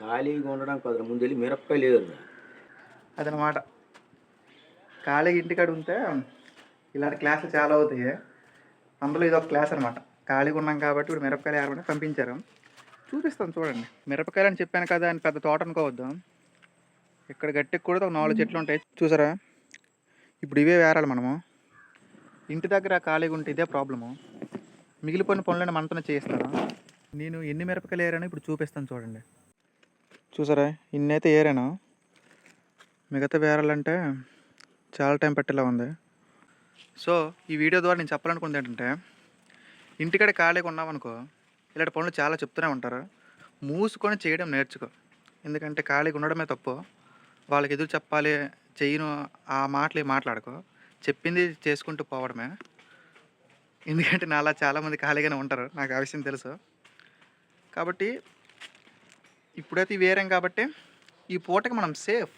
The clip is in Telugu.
ఖాళీగా ఉండడం కుదరదు. ముందెళ్ళి మిరపకాయలు ఏరురా. అదనమాట. ఖాళీగా ఇంటికాడ ఉంటే ఇలాంటి క్లాసులు చాలా అవుతాయి. అందులో ఇదొక క్లాస్ అనమాట. ఖాళీగా ఉన్నాం కాబట్టి ఇప్పుడు మిరపకాయలు ఏరమని పంపించారు. చూపిస్తాను చూడండి. మిరపకాయలు అని చెప్పాను కదా అని పెద్ద తోట అనుకోవద్దు. ఇక్కడ గట్టికి కూడా ఒక 4 చెట్లు ఉంటాయి చూసారా. ఇప్పుడు ఇవే వేరాలి మనము. ఇంటి దగ్గర ఖాళీగా ఉంటే ఇదే ప్రాబ్లము. మిగిలిపోయిన పనులను మనతోనే చేయిస్తారు. నేను ఎన్ని మిరపకాయలు ఏరానో ఇప్పుడు చూపిస్తాను చూడండి. చూసారా ఇన్నైతే ఏరాను. మిగతా వేరాలంటే చాలా టైం పట్టేలా ఉంది. సో ఈ వీడియో ద్వారా నేను చెప్పాలనుకుంది ఏంటంటే, ఇంటికాడ ఖాళీగా ఉన్నామనుకో ఇలాంటి పనులు చాలా చెప్తూనే ఉంటారు. మూసుకొని చేయడం నేర్చుకో. ఎందుకంటే ఖాళీగా ఉండడమే తప్పు. వాళ్ళకి ఎదురు చెప్పాలి చెయ్యను ఆ మాటలు మాట్లాడుకో. చెప్పింది చేసుకుంటూ పోవడమే. ఎందుకంటే నాలా చాలామంది ఖాళీగానే ఉంటారు, నాకు ఆ విషయం తెలుసు. కాబట్టి ఇప్పుడైతే వేరేం కాబట్టి ఈ పూటకి మనం సేఫ్.